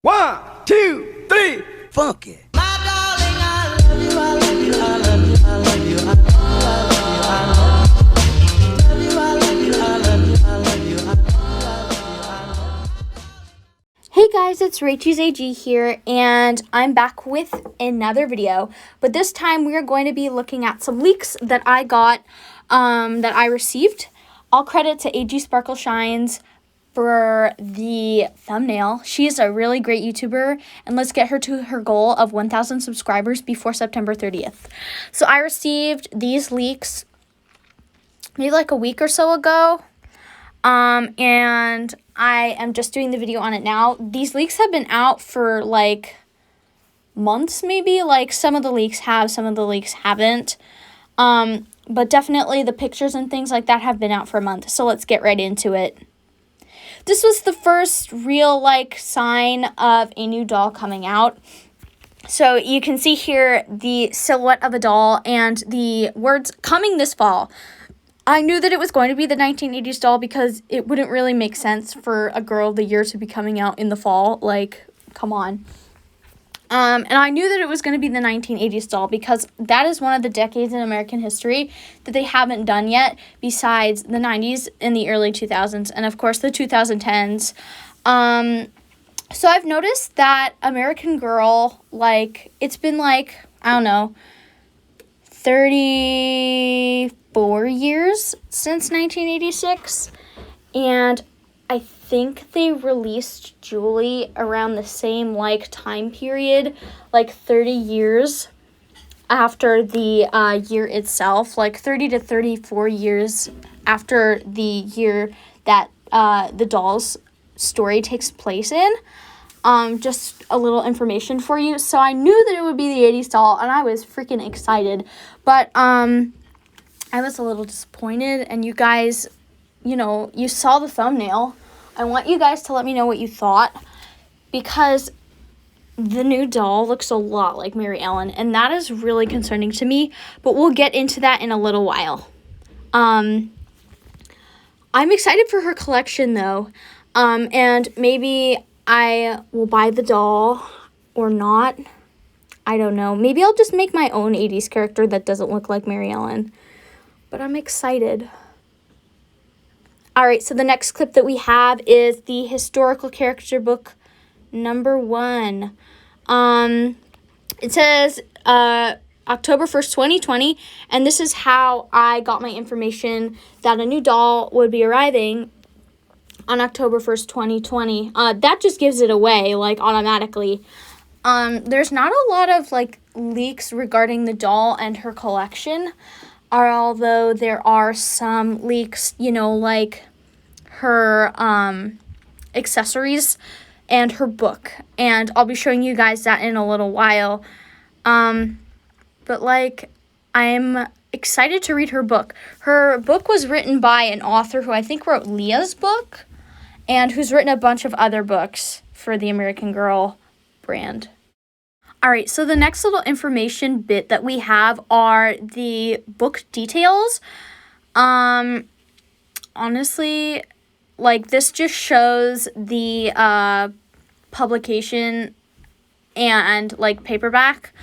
1, 2, 3, funk it. Hey guys, it's Rachel's AG here, and I'm back with another video. But this time we are going to be looking at some leaks that I got, that I received. All credit to AG Sparkle Shines for the thumbnail. She is a really great YouTuber, and let's get her to her goal of 1,000 subscribers before September 30th. So I received these leaks maybe like a week or so ago. And I am just doing the video on it now. These leaks have been out for like months, maybe. Like some of the leaks have, some of the leaks haven't. But definitely the pictures and things like that have been out for a month. So let's get right into it. This was the first real like sign of a new doll coming out. So you can see here the silhouette of a doll and the words "coming this fall." I knew that it was going to be the 1980s doll because it wouldn't really make sense for a girl of the year to be coming out in the fall. Like, come on. And I knew that it was going to be the 1980s doll because that is one of the decades in American history that they haven't done yet, besides the 90s and the early 2000s, and of course the 2010s. So I've noticed that American Girl, like, it's been like, I don't know, 34 years since 1986, and I think they released Julie around the same like time period, like 30 years after the year itself, like 30 to 34 years after the year that the doll's story takes place in. Just a little information for you. So I knew that it would be the 80s doll, and I was freaking excited, but I was a little disappointed, and you guys, you know, you saw the thumbnail. I want you guys to let me know what you thought, because the new doll looks a lot like Mary Ellen, and that is really concerning to me, but we'll get into that in a little while. I'm excited for her collection, though, and maybe I will buy the doll or not. I don't know. Maybe I'll just make my own 80s character that doesn't look like Mary Ellen. But I'm excited. Alright, so the next clip that we have is the historical character book number 1. It says October 1st, 2020, and this is how I got my information that a new doll would be arriving on October 1st, 2020. That just gives it away, like, automatically. There's not a lot of, like, leaks regarding the doll and her collection, although there are some leaks, you know, like her accessories and her book, and I'll be showing you guys that in a little while. But, like, I'm excited to read her book. Her book was written by an author who I think wrote Leah's book, and who's written a bunch of other books for the American Girl brand. All right, so the next little information bit that we have are the book details. Honestly, like, this just shows the publication and, like, paperback.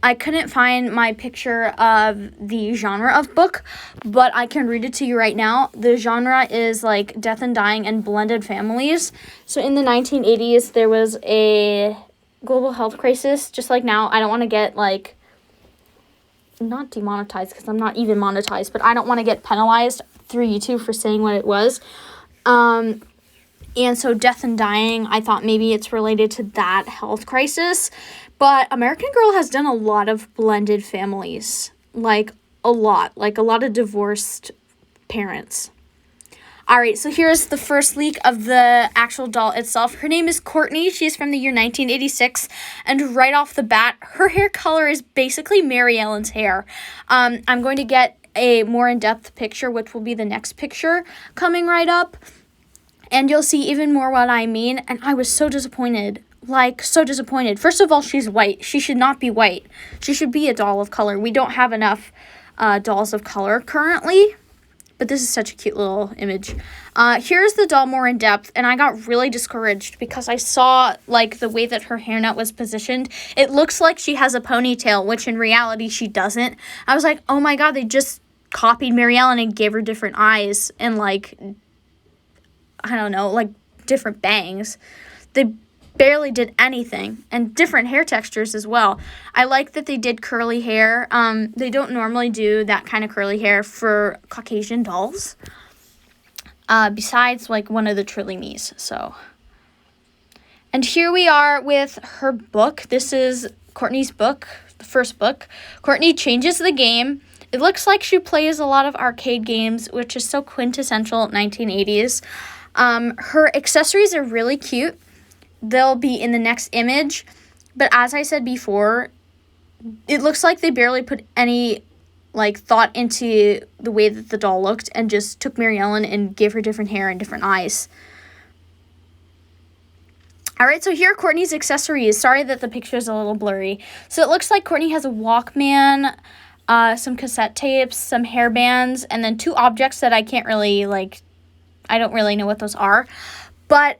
I couldn't find my picture of the genre of book, but I can read it to you right now. The genre is, like, death and dying and blended families. So in the 1980s, there was a global health crisis, just like now. I don't want to get, like, not demonetized, because I'm not even monetized, but I don't want to get penalized through YouTube for saying what it was. And so death and dying, I thought maybe it's related to that health crisis. But American Girl has done a lot of blended families, like a lot of divorced parents. All right, so here's the first leak of the actual doll itself. Her name is Courtney. She's from the year 1986, and right off the bat, her hair color is basically Mary Ellen's hair. I'm going to get a more in-depth picture, which will be the next picture coming right up, and you'll see even more what I mean, and I was so disappointed. Like, so disappointed. First of all, she's white. She should not be white. She should be a doll of color. We don't have enough dolls of color currently. But this is such a cute little image. Here's the doll more in depth, and I got really discouraged because I saw, like, the way that her hairnet was positioned. It looks like she has a ponytail, which in reality she doesn't. I was like, oh my god, they just copied Mary Ellen and gave her different eyes and, like, I don't know, like, different bangs. They barely did anything, and different hair textures as well. I like that they did curly hair. They don't normally do that kind of curly hair for Caucasian dolls, besides like one of the Trilly Me's. So, and here we are with her book. This is Courtney's book, the first book. Courtney changes the game. It looks like she plays a lot of arcade games, which is so quintessential 1980s. Her accessories are really cute. They'll be in the next image, but as I said before, it looks like they barely put any, like, thought into the way that the doll looked and just took Mary Ellen and gave her different hair and different eyes. Alright, so here are Courtney's accessories. Sorry that the picture is a little blurry. So it looks like Courtney has a Walkman, some cassette tapes, some hair bands, and then 2 objects that I can't really, like, I don't really know what those are. But,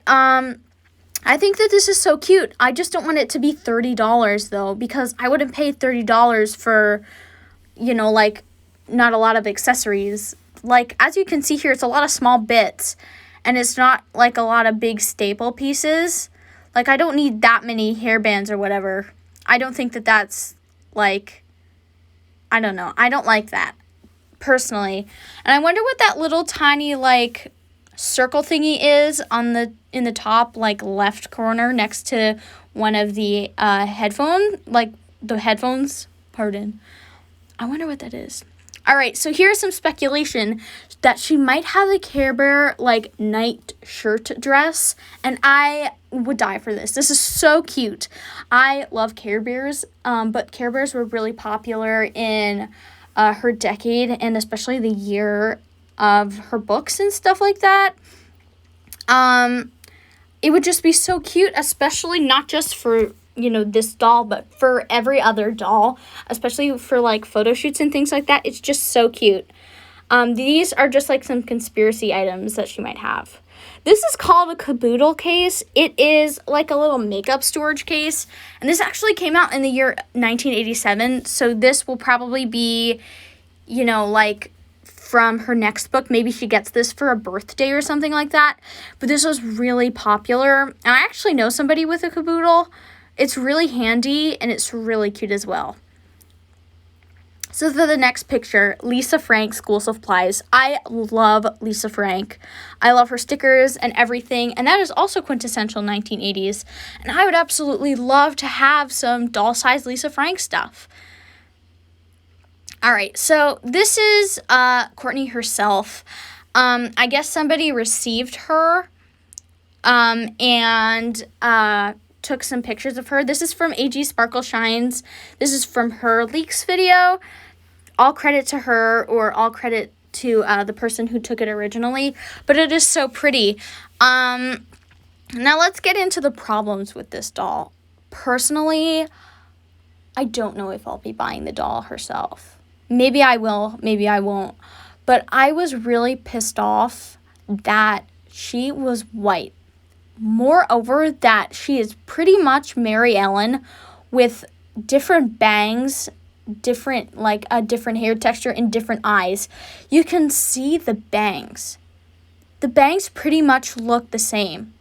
I think that this is so cute. I just don't want it to be $30 though, because I wouldn't pay $30 for, you know, like, not a lot of accessories. Like, as you can see here, it's a lot of small bits, and it's not like a lot of big staple pieces. Like, I don't need that many hairbands or whatever. I don't think that that's, like, I don't know. I don't like that, personally. And I wonder what that little tiny, like, circle thingy is on the in the top, like, left corner next to one of the headphones. Pardon. I wonder what that is. All right, so here's some speculation that she might have a Care Bear, like, night shirt dress, and I would die for this. This is so cute. I love Care Bears, but Care Bears were really popular in her decade, and especially the year of her books and stuff like that. It would just be so cute, especially not just for, you know, this doll, but for every other doll, especially for, like, photo shoots and things like that. It's just so cute. These are just, like, some conspiracy items that she might have. This is called a caboodle case. It is like a little makeup storage case, and this actually came out in the year 1987, so this will probably be, you know, like, from her next book. Maybe she gets this for a birthday or something like that. But this was really popular. And I actually know somebody with a caboodle. It's really handy and it's really cute as well. So for the next picture, Lisa Frank School Supplies. I love Lisa Frank. I love her stickers and everything. And that is also quintessential 1980s. And I would absolutely love to have some doll-sized Lisa Frank stuff. All right, so this is Courtney herself. I guess somebody received her and took some pictures of her. This is from AG Sparkle Shines. This is from her leaks video. All credit to her, or all credit to the person who took it originally. But it is so pretty. Now let's get into the problems with this doll. Personally, I don't know if I'll be buying the doll herself. Maybe I will, maybe I won't. But I was really pissed off that she was white. Moreover, that she is pretty much Mary Ellen with different bangs, different hair texture and different eyes. You can see the bangs. The bangs pretty much look the same.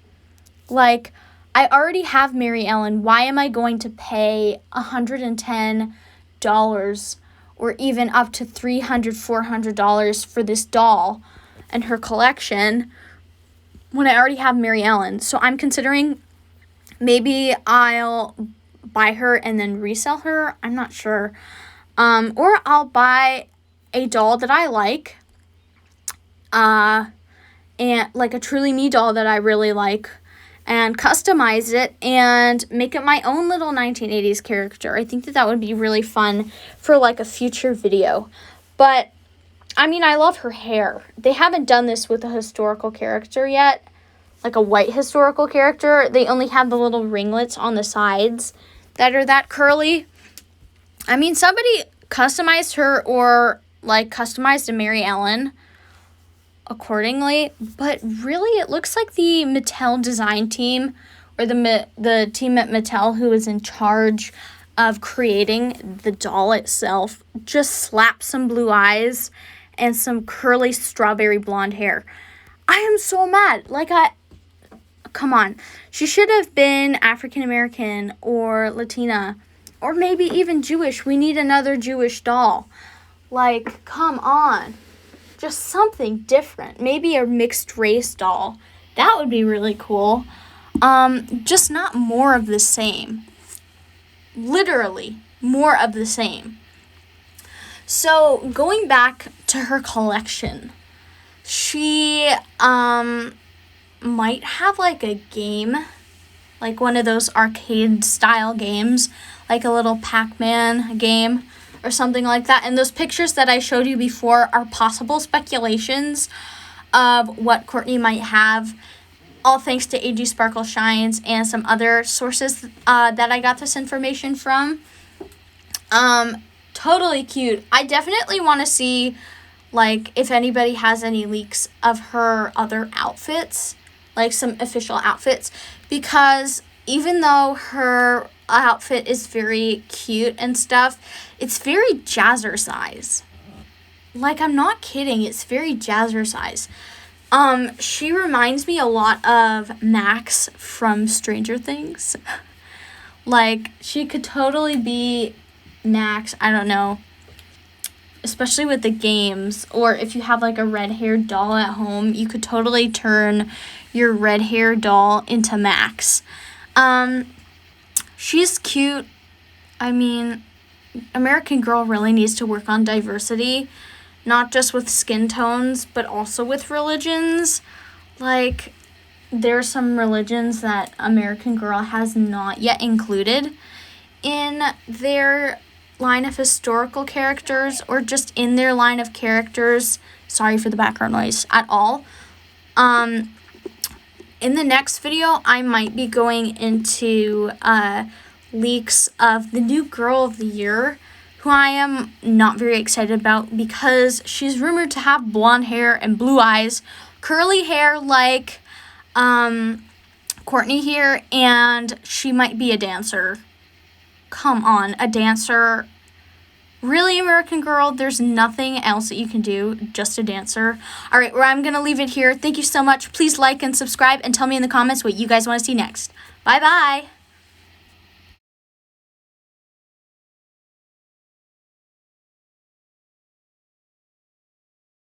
Like, I already have Mary Ellen. Why am I going to pay $110 or even up to $300, $400 for this doll and her collection when I already have Mary Ellen? So I'm considering maybe I'll buy her and then resell her. I'm not sure. Or I'll buy a doll that I like, and like a Truly Me doll that I really like, and customize it and make it my own little 1980s character. I think that would be really fun for, like, a future video. But, I mean, I love her hair. They haven't done this with a historical character yet, like a white historical character. They only have the little ringlets on the sides that are that curly. I mean, somebody customized her, or, like, customized a Mary Ellen accordingly. But really, it looks like the Mattel design team, or the team at Mattel who is in charge of creating the doll itself, just slapped some blue eyes and some curly strawberry blonde hair. I am so mad. Come on. She should have been African American or Latina or maybe even Jewish. We need another Jewish doll. Like, come on. Just something different. Maybe a mixed race doll. That would be really cool. Just not more of the same. Literally, more of the same. So, going back to her collection, she might have like a game, like one of those arcade style games, like a little Pac-Man game or something like that. And those pictures that I showed you before are possible speculations of what Courtney might have, all thanks to AG Sparkle Shines and some other sources that I got this information from. Totally cute. I definitely want to see, like, if anybody has any leaks of her other outfits, like some official outfits, because even though her outfit is very cute and stuff, it's very jazzercise. Like, I'm not kidding, it's very jazzercise. She reminds me a lot of Max from Stranger Things. Like, she could totally be Max, I don't know, especially with the games, or if you have like a red-haired doll at home, you could totally turn your red-haired doll into Max. She's cute. I mean, American Girl really needs to work on diversity, not just with skin tones, but also with religions. Like, there are some religions that American Girl has not yet included in their line of historical characters, or just in their line of characters. Sorry for the background noise at all. In the next video, I might be going into leaks of the new Girl of the Year, who I am not very excited about because she's rumored to have blonde hair and blue eyes, curly hair like Courtney here, and she might be a dancer. Come on, a dancer? Really, American Girl? There's nothing else that you can do, just a dancer. All right, well, I'm going to leave it here. Thank you so much. Please like and subscribe and tell me in the comments what you guys want to see next. Bye-bye.